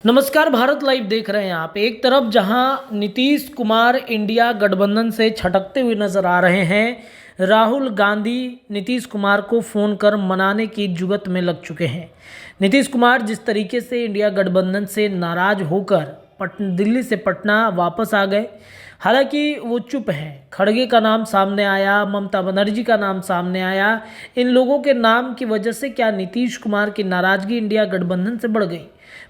नमस्कार, भारत लाइव देख रहे हैं आप। एक तरफ जहां नीतीश कुमार इंडिया गठबंधन से छटकते हुए नजर आ रहे हैं, राहुल गांधी नीतीश कुमार को फ़ोन कर मनाने की जुगत में लग चुके हैं। नीतीश कुमार जिस तरीके से इंडिया गठबंधन से नाराज होकर दिल्ली से पटना वापस आ गए, हालांकि वो चुप हैं। खड़गे का नाम सामने आया, ममता बनर्जी का नाम सामने आया। इन लोगों के नाम की वजह से क्या नीतीश कुमार की नाराजगी इंडिया गठबंधन से बढ़ गई?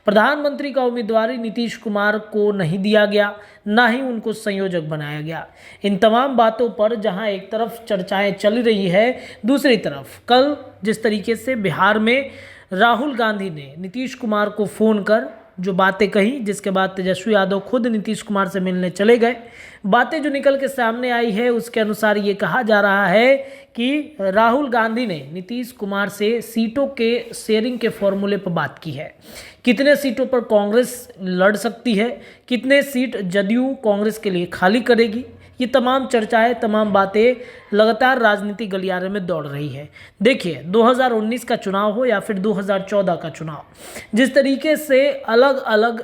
प्रधानमंत्री का उम्मीदवारी नीतीश कुमार को नहीं दिया गया, ना ही उनको संयोजक बनाया गया। इन तमाम बातों पर जहां एक तरफ चर्चाएं चल रही है, दूसरी तरफ कल जिस तरीके से बिहार में राहुल गांधी ने नीतीश कुमार को फ़ोन कर जो बातें कही, जिसके बाद तेजस्वी यादव खुद नीतीश कुमार से मिलने चले गए। बातें जो निकल के सामने आई है उसके अनुसार ये कहा जा रहा है कि राहुल गांधी ने नीतीश कुमार से सीटों के शेयरिंग के फॉर्मूले पर बात की है। कितने सीटों पर कांग्रेस लड़ सकती है, कितने सीट जदयू कांग्रेस के लिए खाली करेगी, ये तमाम चर्चाएं, तमाम बातें लगातार राजनीतिक गलियारे में दौड़ रही है। देखिए, 2019 का चुनाव हो या फिर 2014 का चुनाव, जिस तरीके से अलग अलग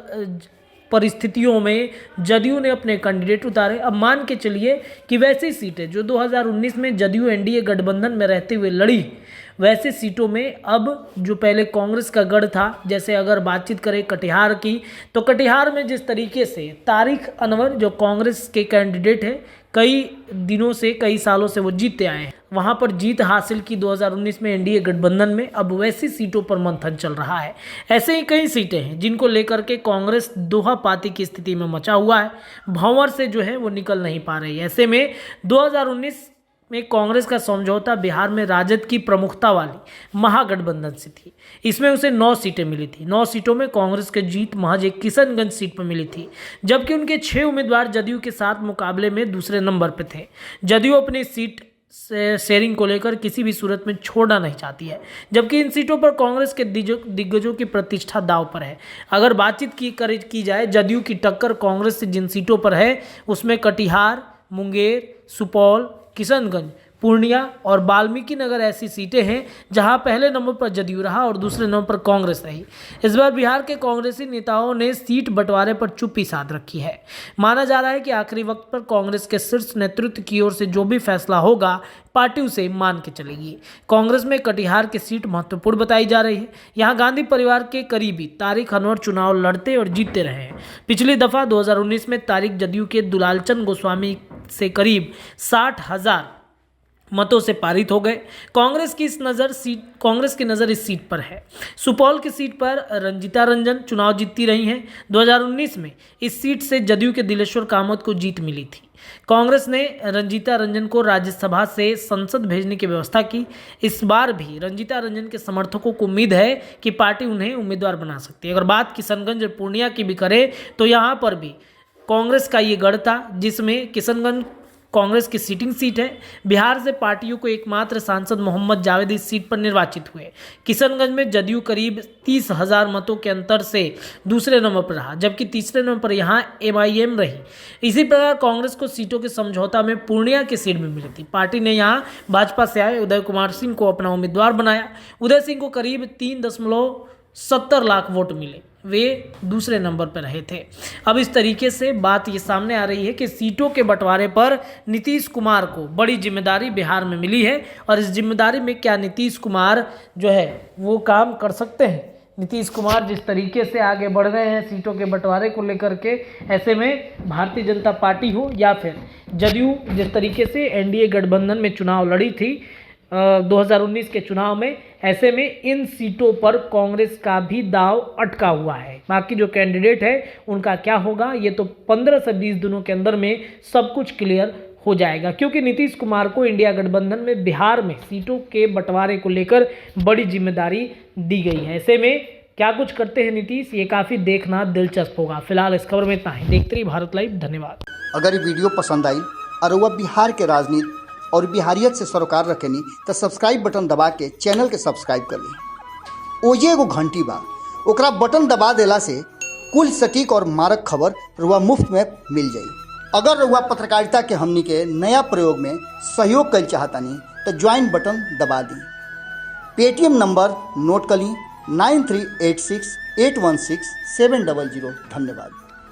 परिस्थितियों में जदयू ने अपने कैंडिडेट उतारे। अब मान के चलिए कि वैसी सीटें जो 2019 में जदयू एनडीए गठबंधन में रहते हुए लड़ी, वैसे सीटों में अब जो पहले कांग्रेस का गढ़ था, जैसे अगर बातचीत करें कटिहार की, तो कटिहार में जिस तरीके से तारिक अनवर जो कांग्रेस के कैंडिडेट है, कई दिनों से, कई सालों से वो जीतते आए हैं, वहां पर जीत हासिल की 2019 में एनडीए गठबंधन में। अब वैसी सीटों पर मंथन चल रहा है। ऐसे ही कई सीटें हैं जिनको लेकर के कांग्रेस दोहापाती की स्थिति में मचा हुआ है, भंवर से जो है वो निकल नहीं पा रही है। ऐसे में 2019 में कांग्रेस का समझौता बिहार में राजद की प्रमुखता वाली महागठबंधन से थी। इसमें उसे 9 सीटें मिली थी। 9 सीटों में कांग्रेस की जीत महज एक किशनगंज सीट पर मिली थी, जबकि उनके 6 उम्मीदवार जदयू के साथ मुकाबले में दूसरे नंबर पर थे। जदयू अपनी सीट शेयरिंग को लेकर किसी भी सूरत में छोड़ना नहीं चाहती है, जबकि इन सीटों पर कांग्रेस के दिग्गजों की प्रतिष्ठा दांव पर है। अगर बातचीत की जाए जदयू की टक्कर कांग्रेस से जिन सीटों पर है, उसमें कटिहार, मुंगेर, सुपौल, किशनगंज, पूर्णिया और वाल्मीकि नगर ऐसी सीटें हैं जहां पहले नंबर पर जदयू रहा और दूसरे नंबर पर कांग्रेस रही। इस बार बिहार के कांग्रेसी नेताओं ने सीट बंटवारे पर चुप्पी साध रखी है। माना जा रहा है कि आखिरी वक्त पर कांग्रेस के शीर्ष नेतृत्व की ओर से जो भी फैसला होगा, पार्टी उसे मान के चलेगी। कांग्रेस में कटिहार की सीट महत्वपूर्ण बताई जा रही है। यहाँ गांधी परिवार के करीबी तारिक अनवर चुनाव लड़ते और जीतते रहे हैं। पिछली दफा 2019 में तारिक जदयू के दुलालचंद गोस्वामी से करीब 60,000 मतों से पारित हो गए। कांग्रेस की नज़र इस सीट पर है। सुपौल की सीट पर रंजीता रंजन चुनाव जीतती रही हैं। 2019 में इस सीट से जदयू के दिलेश्वर कामत को जीत मिली थी। कांग्रेस ने रंजीता रंजन को राज्यसभा से संसद भेजने की व्यवस्था की। इस बार भी रंजीता रंजन के समर्थकों को उम्मीद है कि पार्टी उन्हें उम्मीदवार बना सकती है। अगर बात किशनगंज और पूर्णिया की भी करें तो यहाँ पर भी कांग्रेस का ये गढ़ था, जिसमें किशनगंज कांग्रेस की सीटिंग सीट है। बिहार से पार्टियों को एकमात्र सांसद मोहम्मद जावेद इस सीट पर निर्वाचित हुए। किशनगंज में जदयू करीब 30,000 मतों के अंतर से दूसरे नंबर पर रहा, जबकि तीसरे नंबर पर यहाँ एमआईएम रही। इसी प्रकार कांग्रेस को सीटों के समझौता में पूर्णिया की सीट भी मिली थी। पार्टी ने यहाँ भाजपा से आए उदय कुमार सिंह को अपना उम्मीदवार बनाया। उदय सिंह को करीब 3.70 लाख वोट मिले, वे दूसरे नंबर पर रहे थे। अब इस तरीके से बात ये सामने आ रही है कि सीटों के बंटवारे पर नीतीश कुमार को बड़ी जिम्मेदारी बिहार में मिली है, और इस जिम्मेदारी में क्या नीतीश कुमार जो है वो काम कर सकते हैं? नीतीश कुमार जिस तरीके से आगे बढ़ रहे हैं सीटों के बंटवारे को लेकर के, ऐसे में भारतीय जनता पार्टी हो या फिर जदयू जिस तरीके से एनडीए गठबंधन में चुनाव लड़ी थी 2019 के चुनाव में, ऐसे में इन सीटों पर कांग्रेस का भी दाव अटका हुआ है। बाकी जो कैंडिडेट है उनका क्या होगा, ये तो 15 से 20 दिनों के अंदर में सब कुछ क्लियर हो जाएगा, क्योंकि नीतीश कुमार को इंडिया गठबंधन में बिहार में सीटों के बंटवारे को लेकर बड़ी जिम्मेदारी दी गई है। ऐसे में क्या कुछ करते हैं नीतीश, ये काफ़ी देखना दिलचस्प होगा। फिलहाल इस खबर में इतना ही। देखते रहिए भारत लाइव। धन्यवाद। अगर ये वीडियो पसंद आई और वह बिहार के राजनीति और बिहारियत से सरोकार रखेनी तो सब्सक्राइब बटन दबा के चैनल के सब्सक्राइब कर ली। ओजे एगो घंटी बा, ओकरा बटन दबा देला से कुल सटीक और मारक खबर रुआ मुफ्त में मिल जाई। अगर रुआ पत्रकारिता के हमनी के नया प्रयोग में सहयोग कर चाहतानी तो ज्वाइन बटन दबा दी। पेटीएम नंबर नोट कर ली 9386 816-700। धन्यवाद।